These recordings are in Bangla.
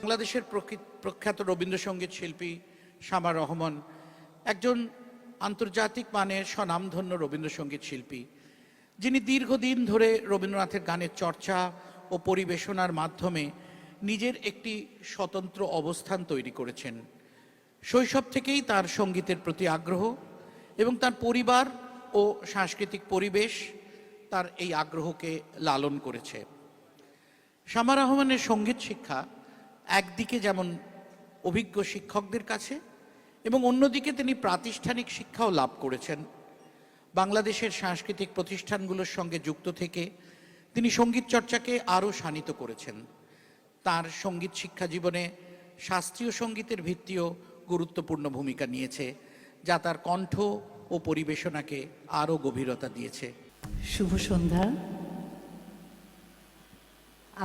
বাংলাদেশের প্রখ্যাত রবীন্দ্রসঙ্গীত শিল্পী শামা রহমান একজন আন্তর্জাতিক মানের স্বনামধন্য রবীন্দ্রসঙ্গীত শিল্পী, যিনি দীর্ঘদিন ধরে রবীন্দ্রনাথের গানের চর্চা ও পরিবেশনার মাধ্যমে নিজের একটি স্বতন্ত্র অবস্থান তৈরি করেছেন। শৈশব থেকেই তার সঙ্গীতের প্রতি আগ্রহ এবং তার পরিবার ও সাংস্কৃতিক পরিবেশ তার এই আগ্রহকে লালন করেছে। শামা রহমানের সঙ্গীত শিক্ষা একদিকে যেমন অভিজ্ঞ শিক্ষকদের কাছে এবং অন্যদিকে তিনি প্রাতিষ্ঠানিক শিক্ষাও লাভ করেছেন। বাংলাদেশের সাংস্কৃতিক প্রতিষ্ঠানগুলোর সঙ্গে যুক্ত থেকে তিনি সঙ্গীত চর্চাকে আরও শানিত করেছেন। তার সঙ্গীত শিক্ষা জীবনে শাস্ত্রীয় সঙ্গীতের ভিত্তিও গুরুত্বপূর্ণ ভূমিকা নিয়েছে, যা তার কণ্ঠ ও পরিবেশনাকে আরও গভীরতা দিয়েছে। শুভ সন্ধ্যা।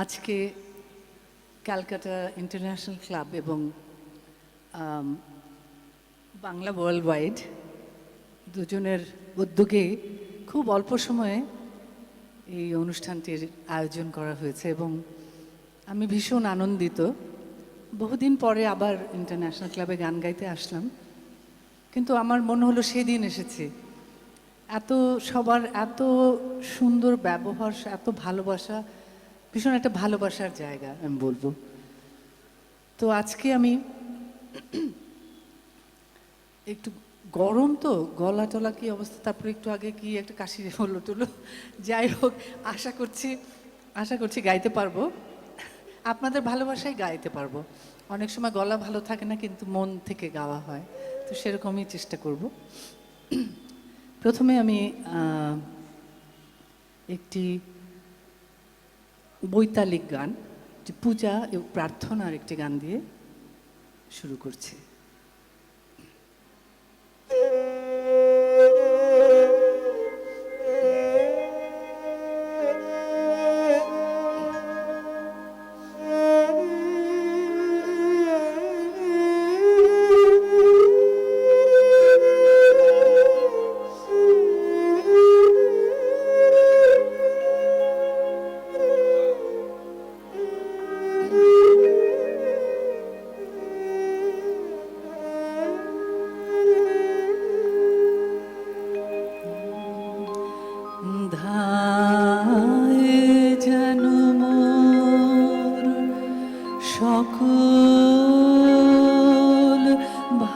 আজকে ক্যালকাটা ইন্টারন্যাশনাল ক্লাব এবং বাংলা ওয়ার্ল্ড ওয়াইড দুজনের উদ্যোগে খুব অল্প সময়ে এই অনুষ্ঠানটির আয়োজন করা হয়েছে এবং আমি ভীষণ আনন্দিত। বহুদিন পরে আবার ইন্টারন্যাশনাল ক্লাবে গান গাইতে আসলাম, কিন্তু আমার মনে হলো সেদিন এসেছি। এত সবার এত সুন্দর ব্যবহার, এত ভালোবাসা, ভীষণ একটা ভালোবাসার জায়গা আমি বলবো। তো আজকে আমি একটু গরম, তো গলা টলা কি অবস্থা, তারপরে একটু আগে কি একটা কাশি হলো টুলো, যাই হোক আশা করছি গাইতে পারবো, আপনাদের ভালোবাসায় গাইতে পারবো। অনেক সময় গলা ভালো থাকে না, কিন্তু মন থেকে গাওয়া হয়, তো সেরকমই চেষ্টা করব। প্রথমে আমি একটি বৈতালিক গান, পূজা এবং প্রার্থনার একটি গান দিয়ে শুরু করছি। সকল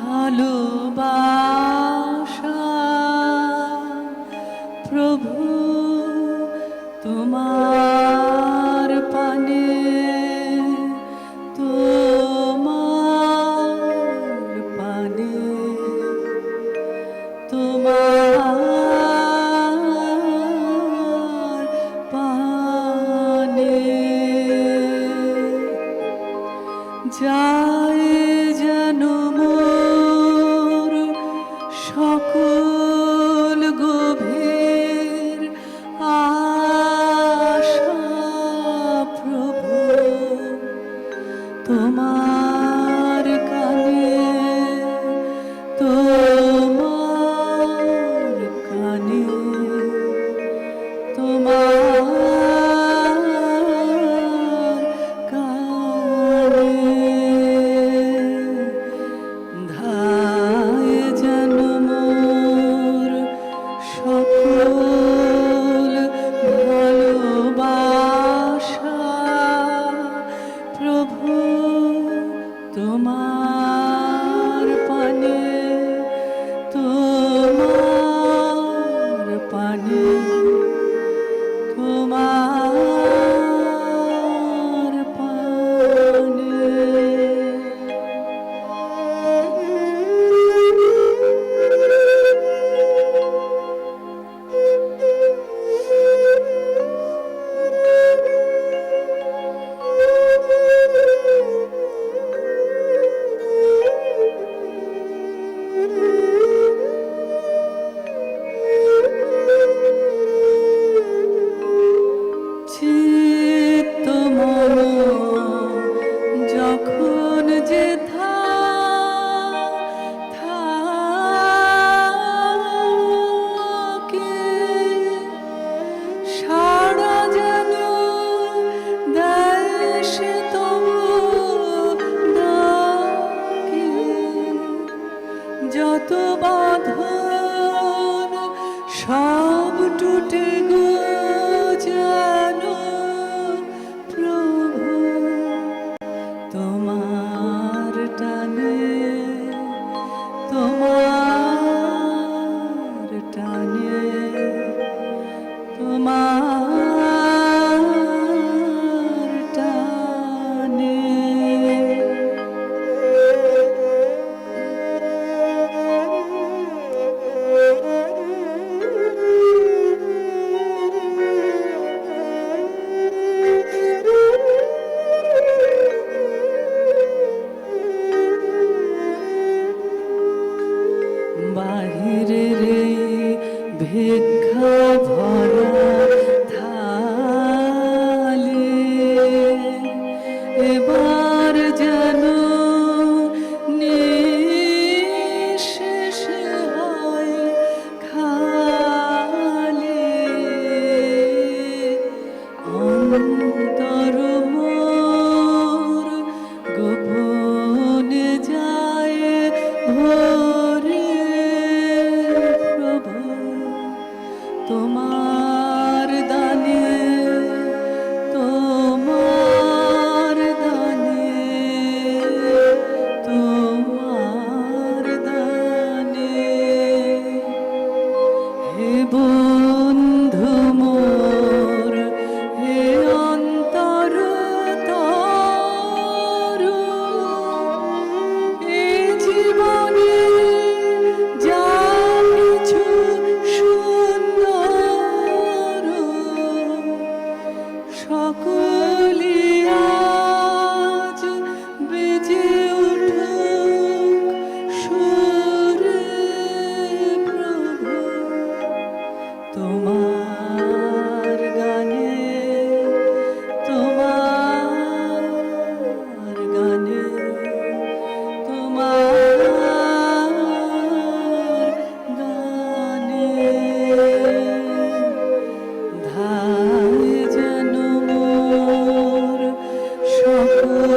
ভালোবাসা প্রভু তোমার পানে, তোমার পানে, তোমার পানে যায় যেন মোর সকল গভীর আশা প্রভু তোমার কানে, তোমার কানে, তোমার ধায় যেন মোর ওঠে গো যেন প্রভু তোমার টানে, তোমার টানে, তোমার টানে। বাহিরের এই ভিক্ষা ভরা থালি এবার যেন নিঃশেষ হয় খালি, অন্তর মোর গোপনে যায় ভরে প্রভু তোমার দানে, তোমার দানে, তোমার দানে। হে বন্ধু মোর, হে অন্তর তরু, এ জীবনে যা কিছু সুন্দর সকলি আজ বেজে উঠুক সুরে প্রভু তোমার গানে, তোমার গানে, তোমার গানে। ধায় যেন মোর সকল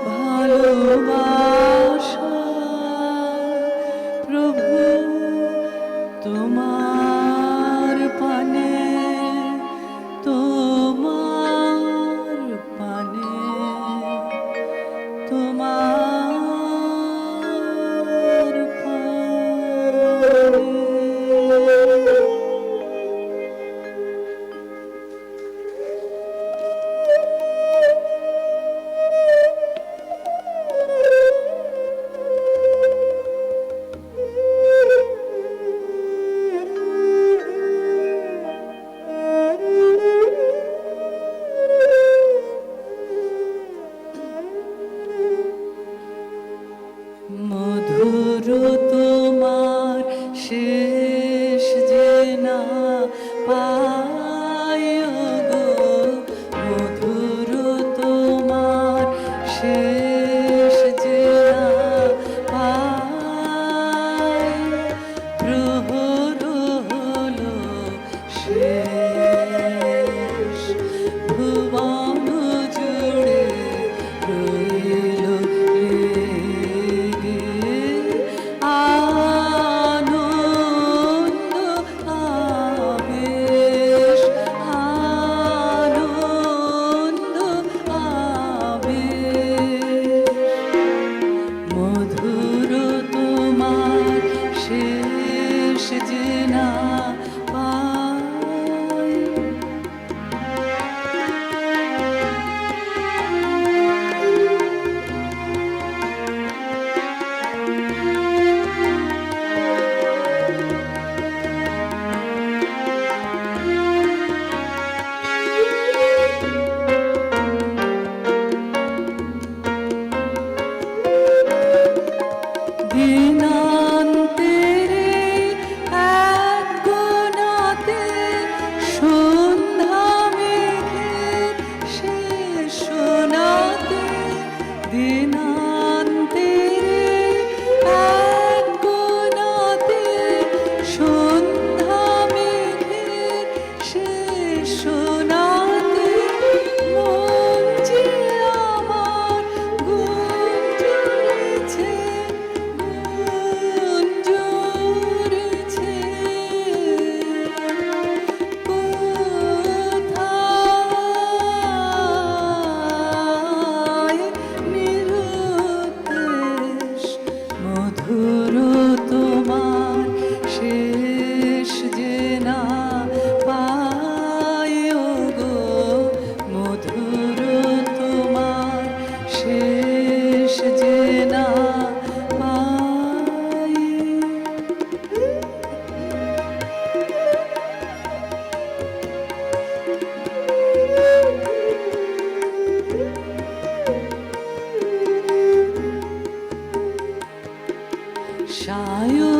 ভালোবাসা প্রভু তোমার পানে, তোমার পানে, তোমার পানে।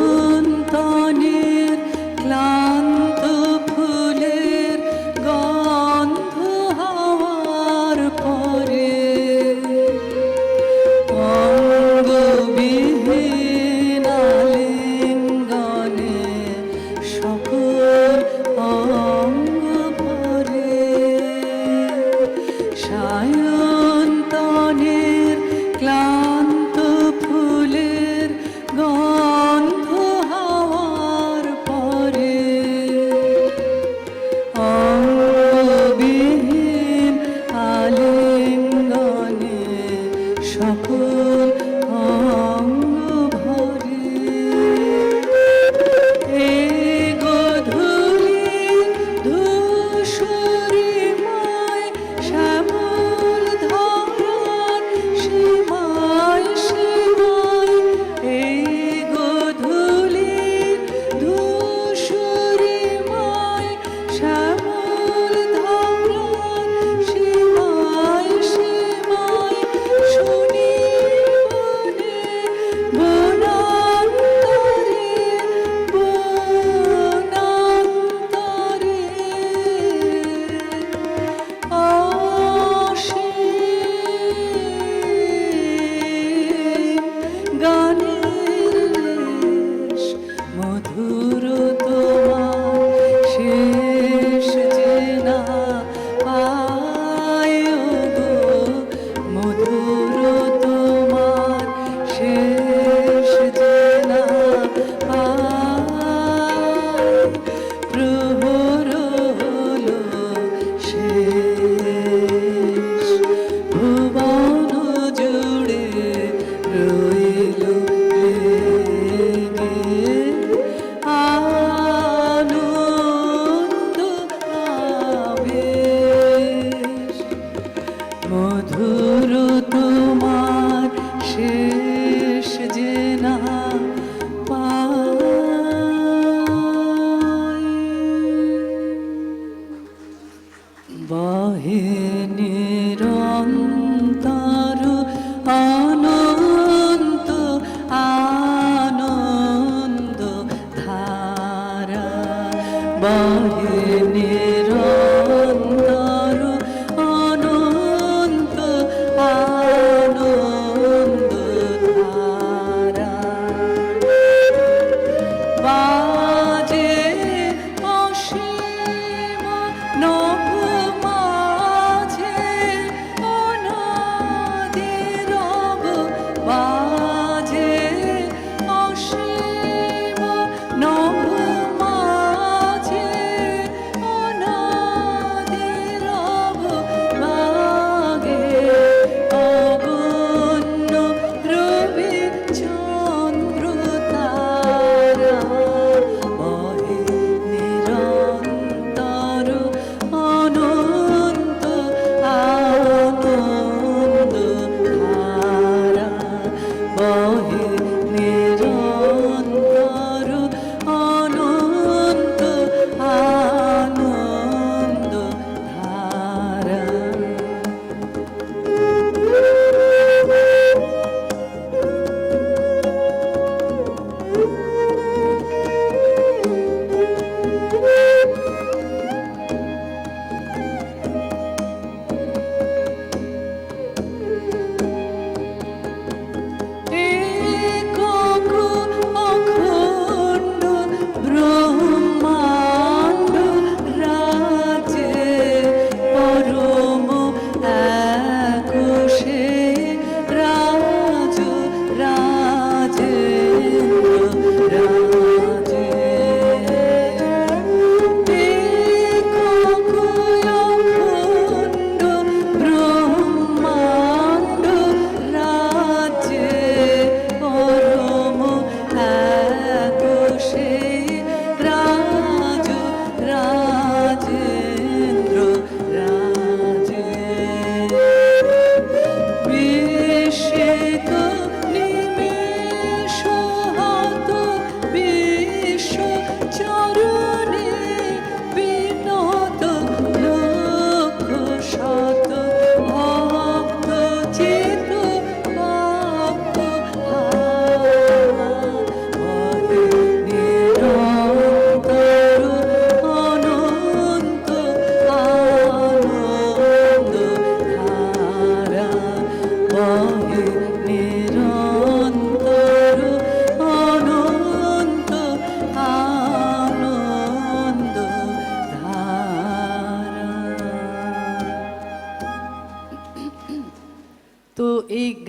সায়ন্তনের ক্লান্ত ফুলের গন্ধ হওয়ার পরে অঙ্গবিহীন আলিঙ্গনে সকল অঙ্গ ভরে সায়ন্তনের ক্লান্ত ফুলের গন্ধ হওয়ার পরে অঙ্গবিহীন আলিঙ্গনে সকল অঙ্গ ভরে এ গোধূলি ধূসরিময় শ্যামল ধরার সীমায় সীমায় এই গোধূলি ধূসরিময় শ্যামল ধরার সীমায় সীমায় শুনি বনান্তরে বনান্তরে অসীম গানের রেশ মধুর তোমার শেষ যে না পায় গো মধুর তোমার শেষ যে না পায় প্রহর হলো শেষ ভুবন জুড়ে রইল লেগে আনন্দ আবেশ মধুর তোমার শেষ যে না পায় বহে নিরন্তর অনন্ত আনন্দ ধারা বহে নিরন্তর অনন্ত আনন্দ ধারা বাজে অসীম নভ মাঝে অনাদি রব বাজে অসীম নভ মাঝে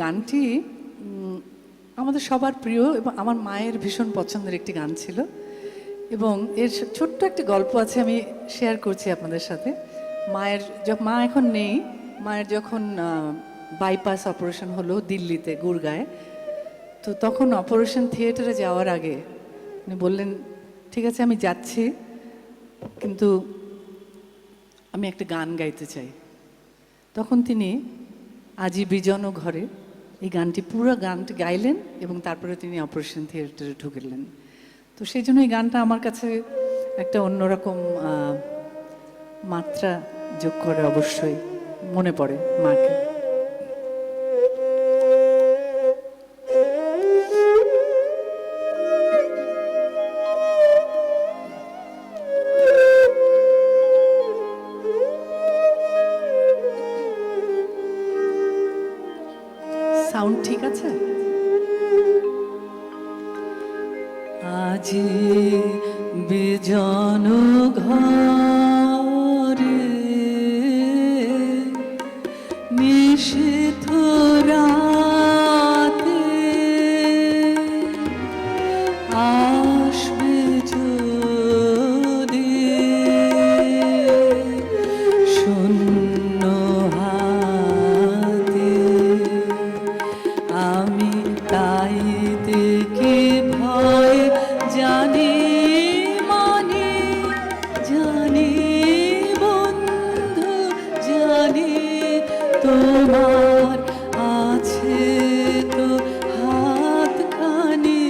গানটি আমাদের সবার প্রিয় এবং আমার মায়ের ভীষণ পছন্দের একটি গান ছিল, এবং এর ছোট্ট একটি গল্প আছে, আমি শেয়ার করছি আপনাদের সাথে। মা এখন নেই, মায়ের যখন বাইপাস অপারেশন হলো দিল্লিতে গুরগাঁয়ে, তো তখন অপারেশন থিয়েটারে যাওয়ার আগে উনি বললেন, ঠিক আছে আমি যাচ্ছি, কিন্তু আমি একটা গান গাইতে চাই। তখন তিনি আজি বিজন ঘরে এই গানটি, পুরো গানটি গাইলেন এবং তারপরে তিনি অপারেশন থিয়েটারে ঢুকলেন। তো সেই জন্য এই গানটা আমার কাছে একটা অন্যরকম মাত্রা যোগ করে, অবশ্যই মনে পড়ে মাকে। সাউন্ড ঠিক আছে? আজি বিজন ঘরে নিশীথ রাতে আসবে যদি শূন্য হাতে, আমি তাইতে কি ভয় জানি, মানে জানি বন্ধু জানি, তোমার আছে তো হাতখানি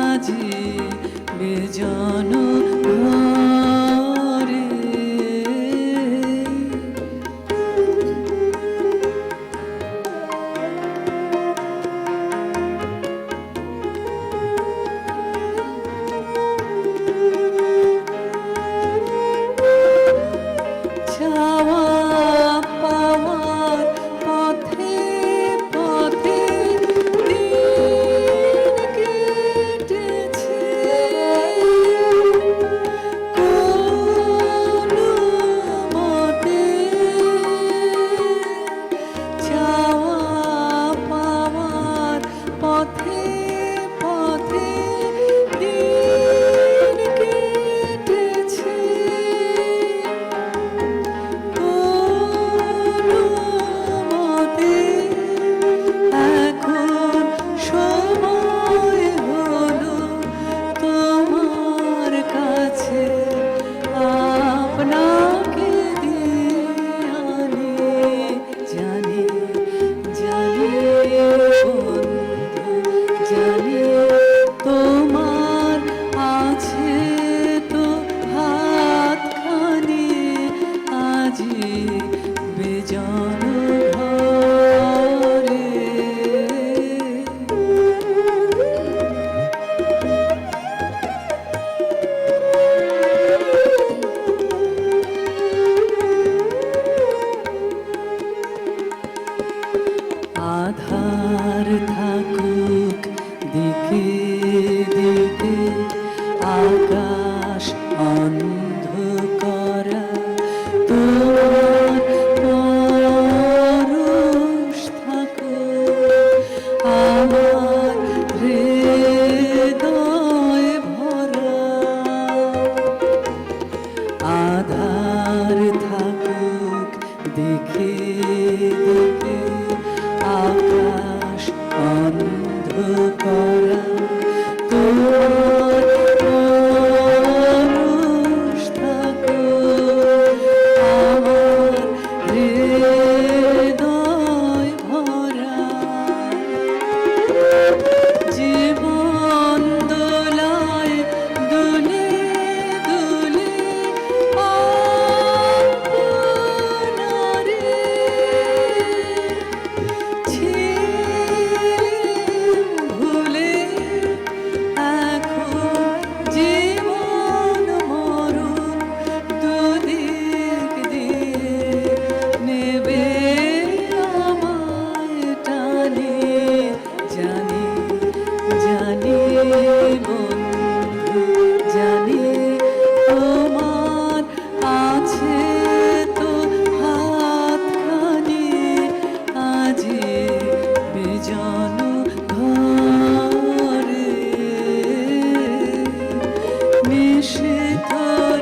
আজি বেজন ঘরে। চাওয়া পাওয়ার পথে পথে দিন কেটেছে,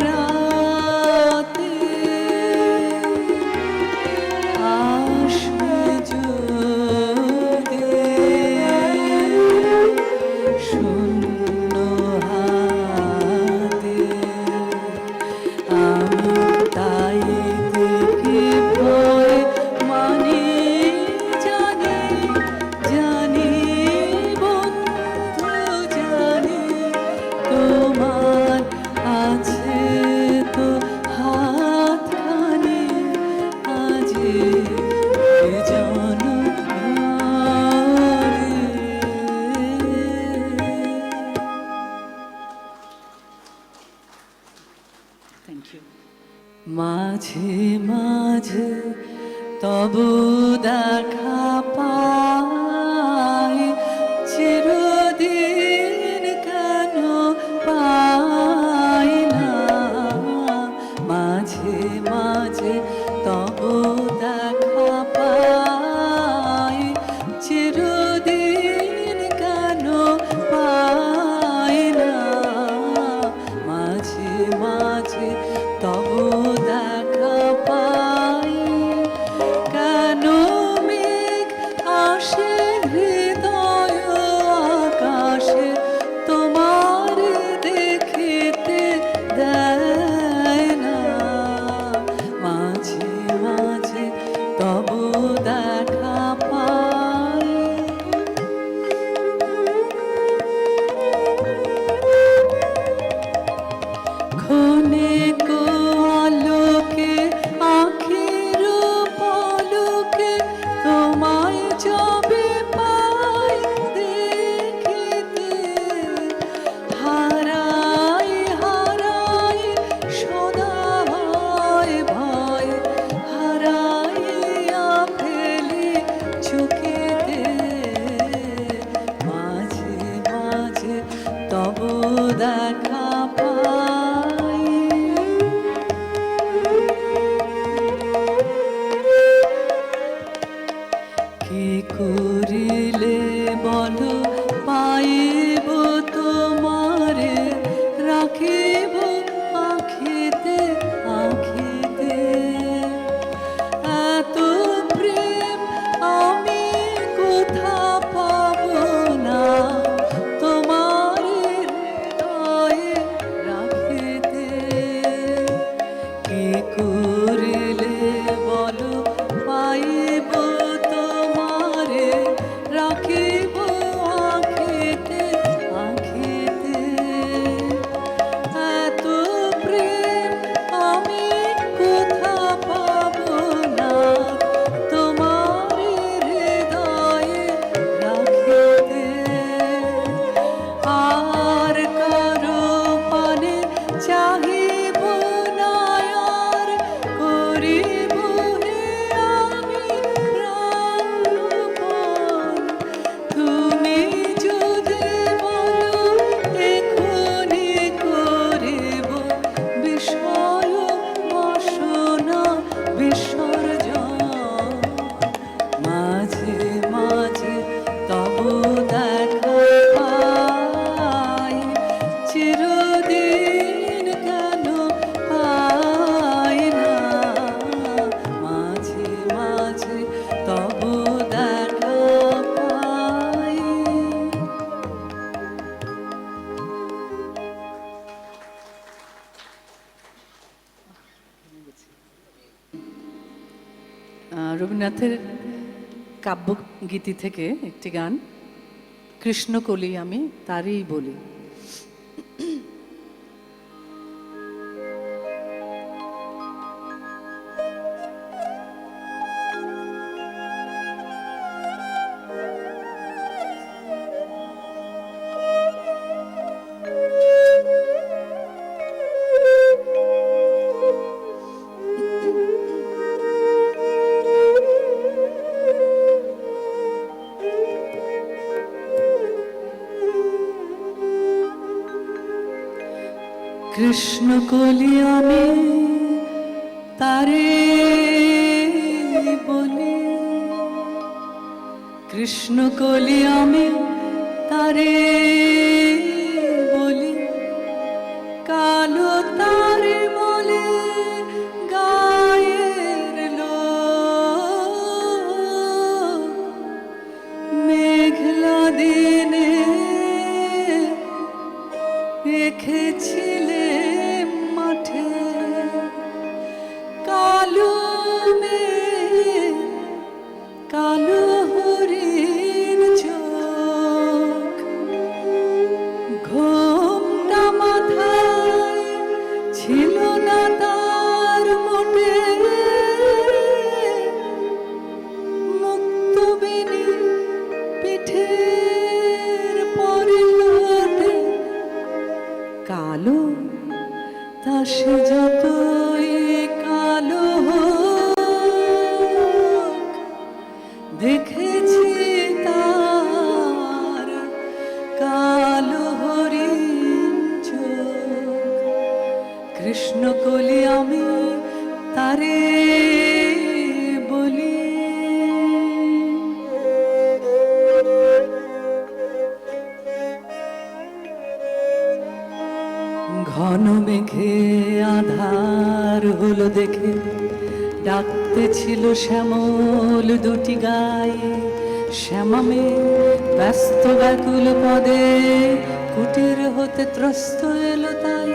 রাতে আসবে যদি শূন্য হাতে, আমি তাই দেখি ভয় মানে জানি, জানি বন্ধু জানি তোমার আছে তো হাতখানি, আজি জনরে। Thank you. মাঝে মাঝে তবু দেখা পাই, চিরদিন কেন পাই না, মাঝে মাঝে তবু দেখা পাই, চিরদিন কেন পাই না, মাঝে মাঝে তবু দেখা পাই। কেন মেঘ আসে হৃদয় আকাশে, তোমার দেখিতে দেয় না, মাঝে মাঝে তবু দেখা পাই। ক্ষণে আলোকে আখির পলকে তোমায় যবে পাই দেখিতে, হারাই হারাই সদা হয় ভয়, হারাইয়া ফেলি চোখেতে, মাঝে মাঝে তবু দেখা পাই। কি করিলে বলো পাইব তোমারে, রাখিব আখিতে আখিতে, এত প্রেম আমি কোথা পাব না, তোমার হৃদয়ে রাখিতে। কি করিলে বলো পাইব তোমারে, রাখিব আখিতে আখিতে, এত প্রেম আমি কোথা পাব না, তোমার হৃদয়ে রাখিতে। আর কারো পানে চাহিব না, আর করিব হে আমি প্রাণপণ, তুমি যদি বলো এখনি করিব বিষয় বাসনা বিসর্জন, মাঝে মাঝে তবু দেখা পাই, চিরদিন কেন পাই না, মাঝে মাঝে তবু দেখা পাই। রবীন্দ্রনাথের কাব্যগীতি থেকে একটি গান, কৃষ্ণকলি আমি তারই বলি। কৃষ্ণকলি আমি তারে বলি, কৃষ্ণকলি আমি তারে বলি, কার রেখেছিলে মাঠে কালো মেঘ, কালো হরিণ চোখ, ঘোমটা মাথায় ছিল না তার মোটে, মুক্তবিনী পিঠের পরে লোটে কালো, তা সে যতই কালো হোক, দেখেছি তার কালো হরিণ চোখ। কৃষ্ণ কলি আমি তারে বলি, ঘন মেঘে আধার হলো দেখে ডাকতে ছিল শ্যামল দুটি গায়ে, শ্যামামে ব্যস্ত ব্যাকুল পদে কুটির হতে ত্রস্ত এলো তাই।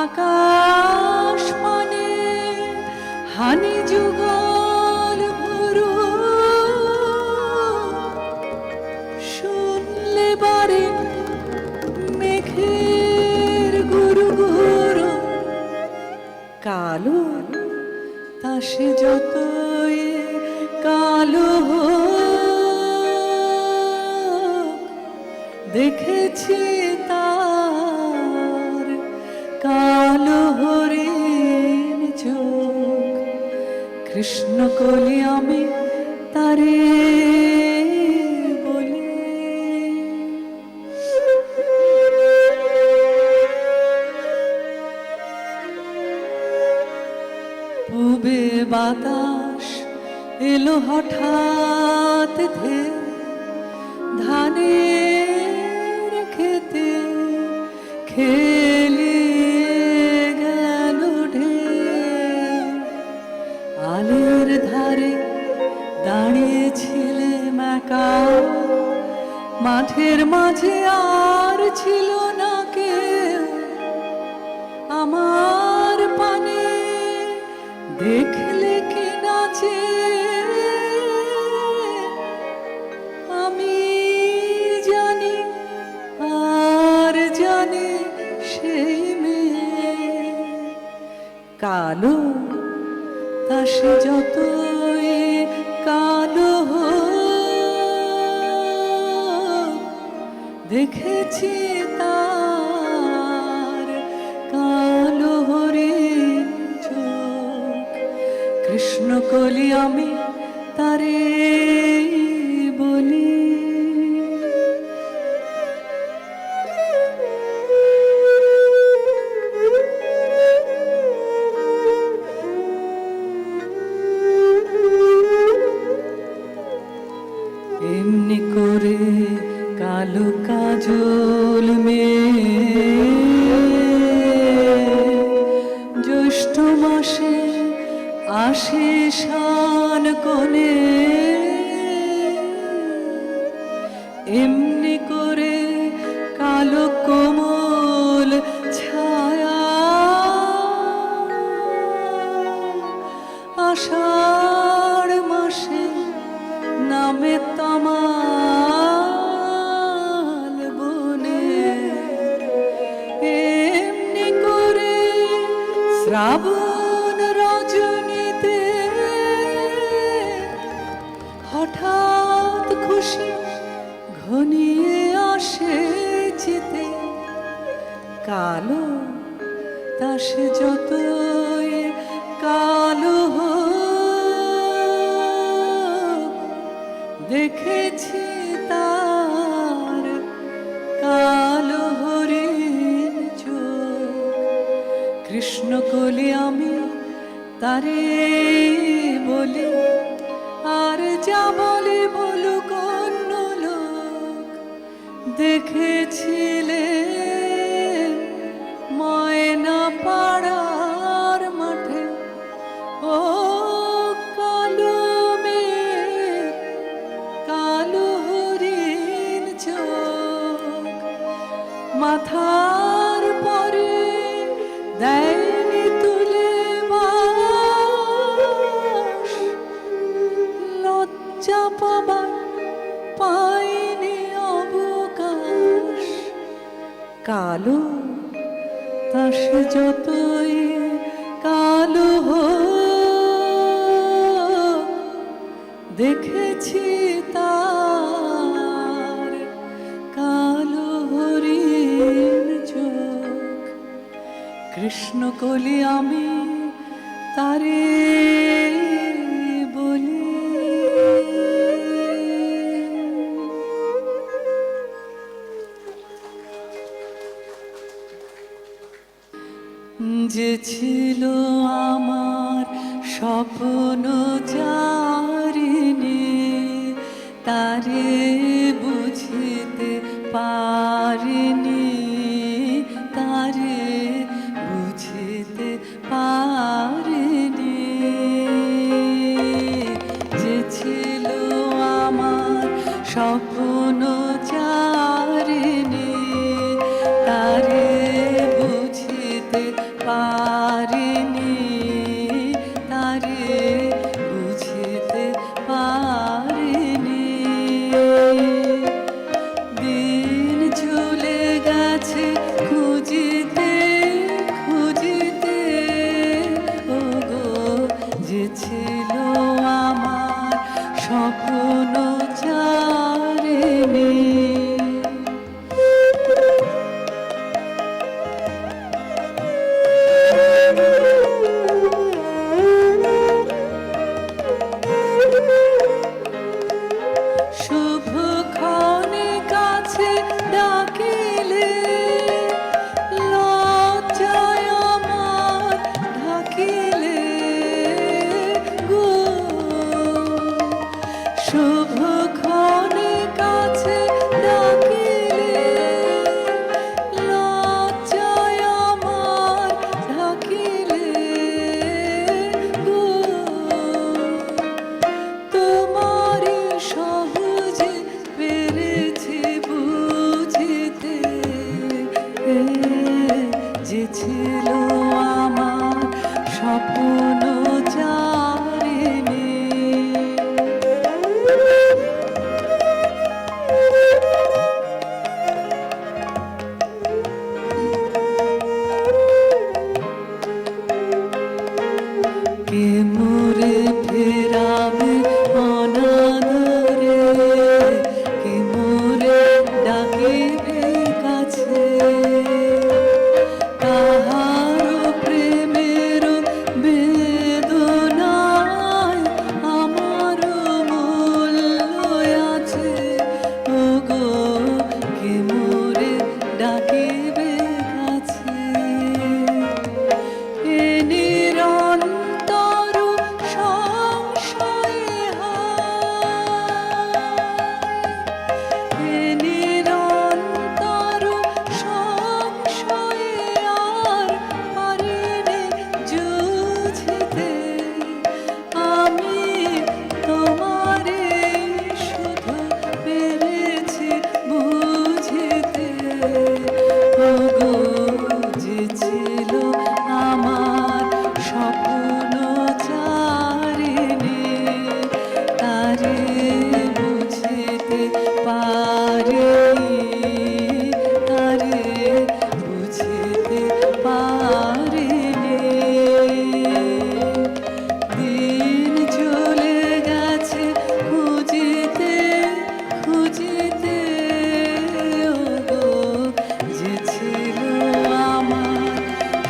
আকাশ মানে হানি যুগল ভরু, শুনলে বারে মেঘের গুরু গুরু, কালো তা সে যতই কালো হোক, দেখেছি তার কালো হরিণ চোখ। কৃষ্ণ কলি আমি তারে বলি। পূবে বাতাস এলো হঠাৎ ধে, ধানের খেতে খেলিয়ে গেল ঢেউ। আলের ধারে দাঁড়িয়েছিলে একা, মাঠের মাঝে আর ছিল না কেউ। আমার পানে দেখলে কি নাচে, আমি জানি আর জানি সেই মেয়ে কালো, তা সে যতই কালো হোক, দেখেছি তার কালো হরিণ চোখ। কৃষ্ণ কলি আমি তারে বলি। এমনি করে কালো কাজল মেয়ে জ্যৈষ্ঠ মাসে আসে শান কোণে, এমনি করে কালো কোমল ছায়া আষাঢ় মাসে নামে তমাল বনে, এমনি করে শ্রাবণ রজনীতে হঠাৎ খুশি ঘনিয়ে আসে চিতে কালো, তা সে যতই কালো হোক, দেখেছি তার কালো হরিণ চোখ। কৃষ্ণ কলি আমি তারে বলি, আর যা বলে বলুক অন্য লোক, দেখেছিলে ময়না পাড়ার মাঠে ও কালো মেঘ, কালো হরিণ চোখ, মাথার পরে দেয়নি তুলে বাস, লজ্জা পাবার পাইনি অবকাশ। কালো তা সে যতই কালো হোক, দেখেছি তার কালো হরিণ চোখ। কৃষ্ণকলি আমি তারে বলি, যে ছিল আমার স্বপ্ন চারিণী, তারে বুঝিতে পারিনি, তারে বুঝিতে পারিনি। যে ছিল আমার স্বপ্ন চারিণী, তারে বুঝিতে পারিনি, তারে বুঝিতে পারিনি। দিন চলে গেছে খুঁজিতে খুঁজিতে, ওগো যে ছিল আমার স্বপ্ন চারিণী। শুভক্ষণে কাছে ডাকিলে লজ্জায় আমার ঢাকিলে গো। শুভক্ষণে কাছে ডাকিলে লজ্জায় আমার ঢাকিলে গো। তোমারে সহজে পেরেছি বুঝিতে, যে ছিল আমার স্বপ্ন চারিণী। কে মোরে ফেরাবে অনাদরে, কে মোরে ডাকিবে কাছে। কাহারো প্রেমের বেদনায় আমারও মূল্য আছে, ওগো কে মোরে ডাকিবে কাছে। এ নিরন্তর সংশয়ে হায়, এ নিরন্তর সংশয়ে আর পারিনি যুঝিতে। আমি তোমারে শুধু পেরেছি বুঝিতে, ওগো যে ছিল আমার স্বপ্ন চারিণী, তারে বুঝিতে পারিনি, তারে বুঝিতে পারিনি। দিন চলে গেছে খুঁজিতে খুঁজিতে, ওগো যে ছিল আমার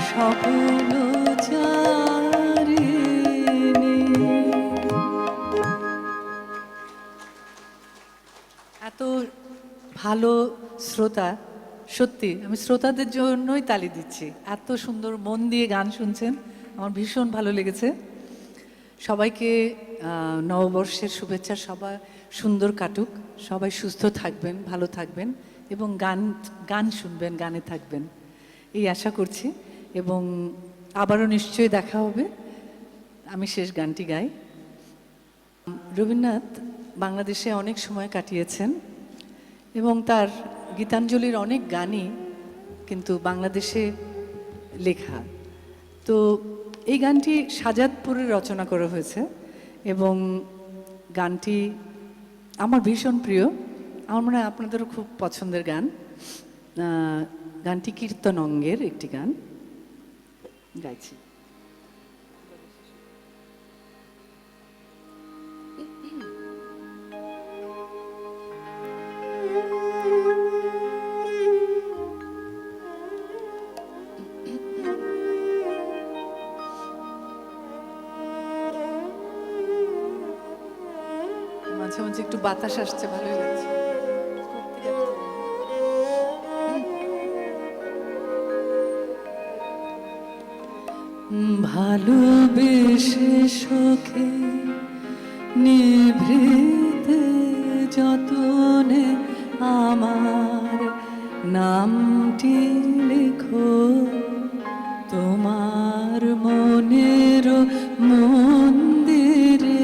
স্বপ্ন চারিণী। এত ভালো শ্রোতা, সত্যি আমি শ্রোতাদের জন্যই তালি দিচ্ছি। এত সুন্দর মন দিয়ে গান শুনছেন, আমার ভীষণ ভালো লেগেছে। সবাইকে নববর্ষের শুভেচ্ছা। সবাই সুন্দর কাটুক, সবাই সুস্থ থাকবেন, ভালো থাকবেন এবং গান গান শুনবেন, গানে থাকবেন, এই আশা করছি। এবং আবারও নিশ্চয়ই দেখা হবে। আমি শেষ গানটি গাই। রবীন্দ্রনাথ বাংলাদেশে অনেক সময় কাটিয়েছেন এবং তার গীতাঞ্জলির অনেক গানই কিন্তু বাংলাদেশে লেখা। তো এই গানটি সাজাদপুরে রচনা করা হয়েছে এবং গানটি আমার ভীষণ প্রিয়। আমার মনে হয় আপনাদেরও খুব পছন্দের গান। গানটি কীর্তন অঙ্গের একটি গান, গাইছি। মাঝে মাঝে একটু বাতাস আসছে, ভালোই লাগছে। ভালোবেসে সখে নিভৃতে যতনে আমার নামটি লেখো তোমার মনের মন্দিরে।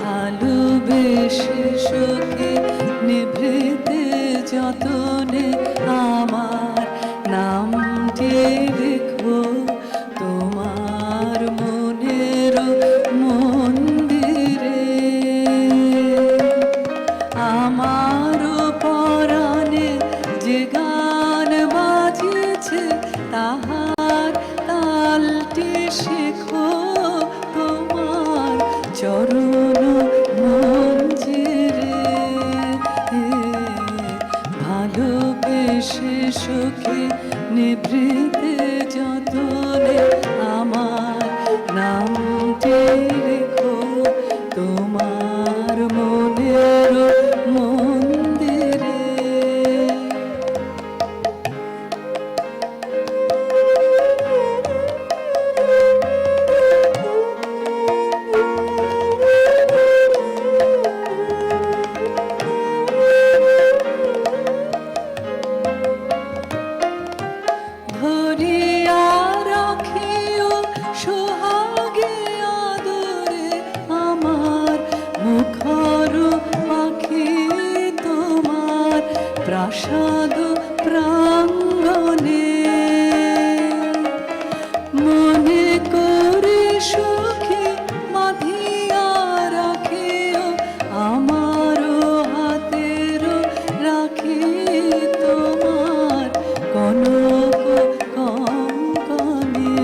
ভালোবেসে সখে নিভৃতে যতনে আমার নামটি লেখো তোমার মনের মন্দিরে। আমার পরাণে যে গান বাজিয়েছে তাহার তালটি শেখো তোমার চরণ মঞ্জিরে। ভালোবেসে সখে নিভৃতে যতনে আমার নামটি লেখো তোমার মনের মন্দিরে। ধরিয়া রাখিও সোহাগে আদরে আমার মুখর পাখি তোমার প্রাসাদ প্রাঙ্গণে। মনে করে সখী বাঁধিয়া রাখিও আমার হাতের রাখি তোমার কনক কঙ্কণে।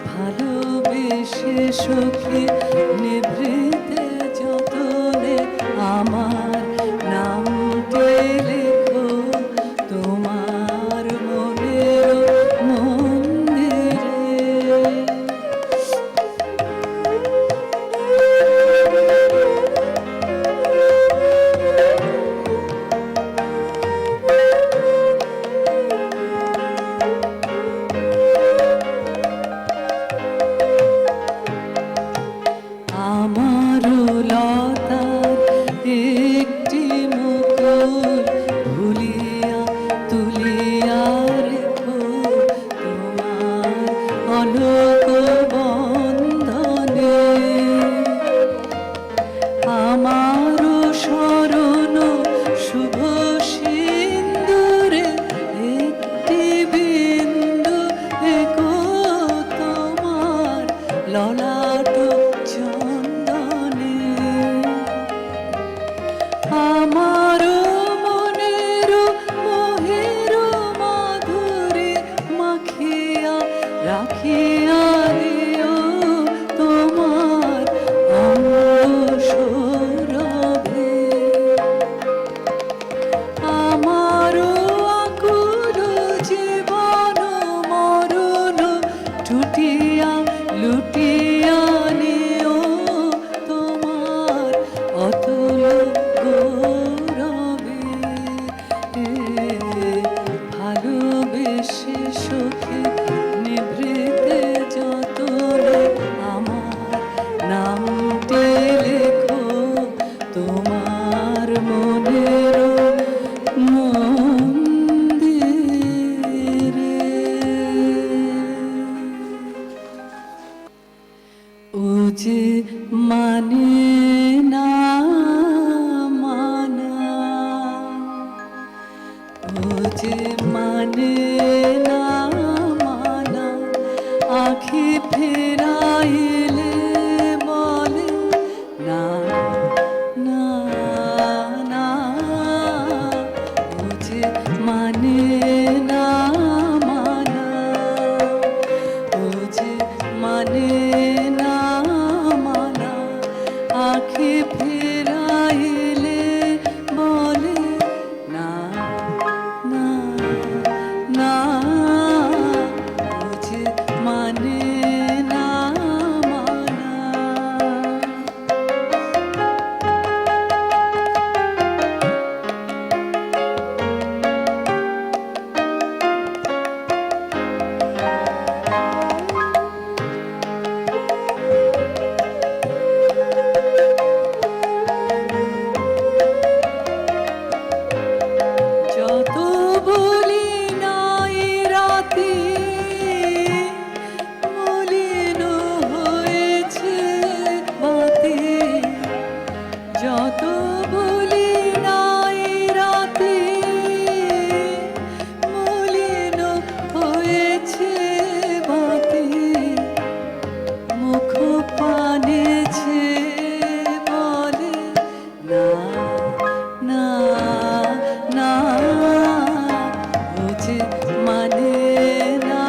ভালোবেসে সখী নিভৃতে যতনে আমার নামটি লেখো তোমার যে মানে না মানা, আখি ফেরাইলে বলে না না না, ও যে মানে না মানা, ও যে মানে না মানা, আখি ফেরাইলে বলে না না না, ও যে মানে না মানা। যত বলি নাই রাতে, মলিন হয়েছে বাতি, যত বলি নাই রাতে, মলিন হয়েছে বাতি, মুখ পানেছে বলে না না না, ও যে মানে না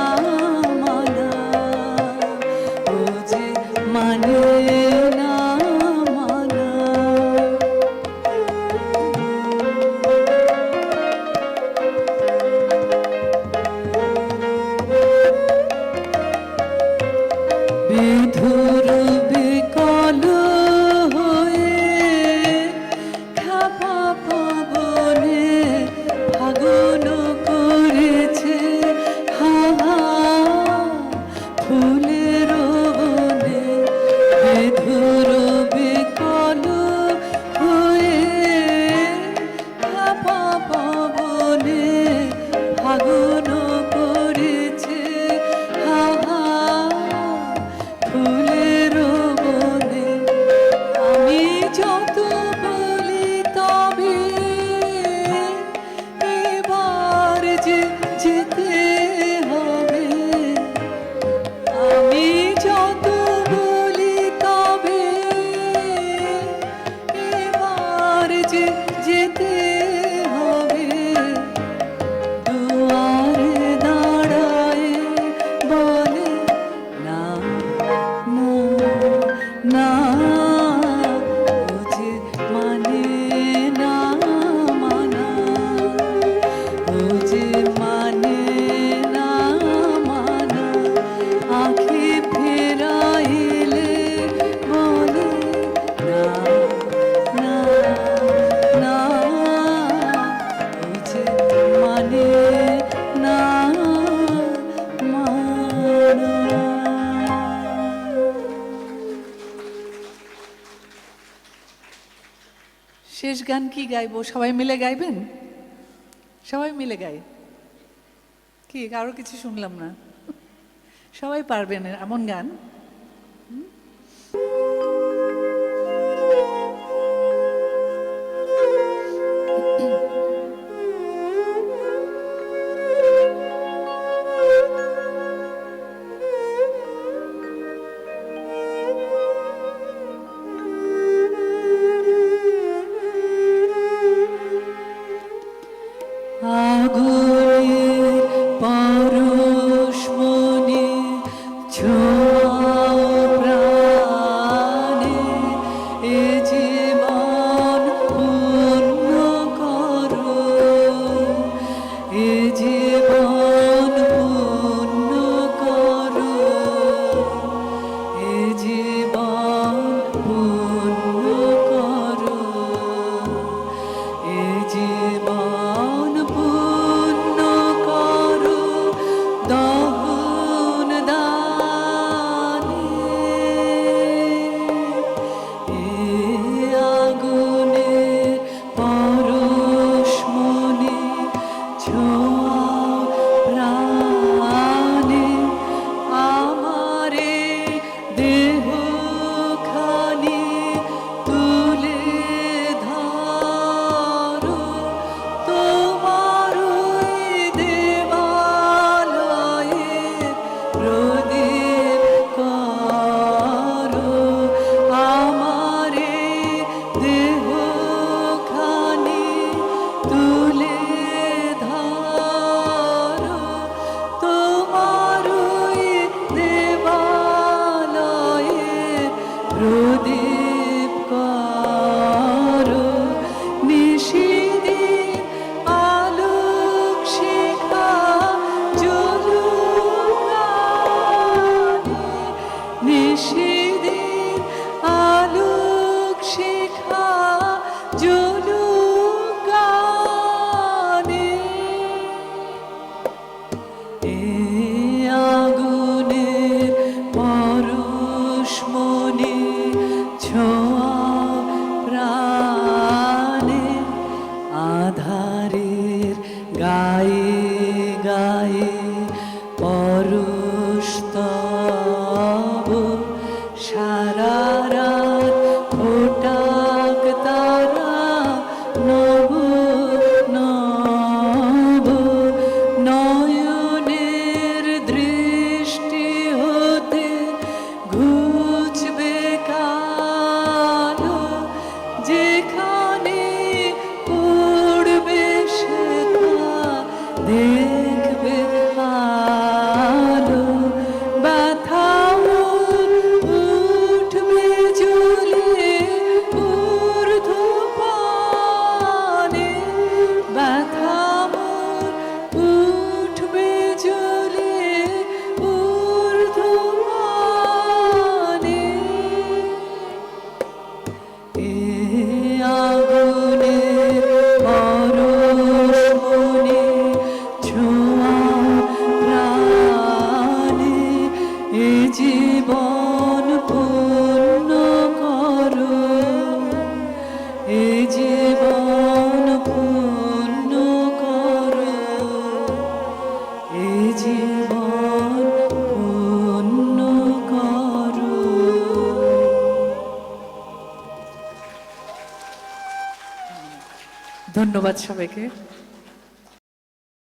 মানা, ও যে মানে না মানা। বিধুর বিকল হয়ে খাপা পবনে ফাগুন করেছে হাহা, ফুলের বনে বিধুর বিকল হয়ে খাপা পবনে ফাগুন করেছে হাহা, ফুলের বনে। আমি যত বলি তবে এবার যে যেতে হবে, আমি যত বলি তবে এবার যে যেতে হবে, দুয়ারে দাঁড়ায় বলে না না না, ও যে মানে না মানা, ও যে মানে না মানা, আখি ফেরাইলে বলে না না না, ও যে মানে না মানা। শেষ গান কি গাইবো? সবাই মিলে গাইবেন? সবাই মিলে গাই কি? কারো কিছু শুনলাম না। সবাই পারবেন এমন গান? আগুনের পরশ মনে ছোঁয়াও প্রাণে, এ জীবন পূর্ণ করো, এ জীবন পূর্ণ করো, এ জীবন পূর্ণ করো, এ জীবন পূর্ণ এ আগুনে পরশমণি ছোঁয়া প্রাণে এ জীবন পূর্ণ করো, এ জীবন পূর্ণ করো, এ জীবন পূর্ণ করো। ধন্যবাদ সবাইকে।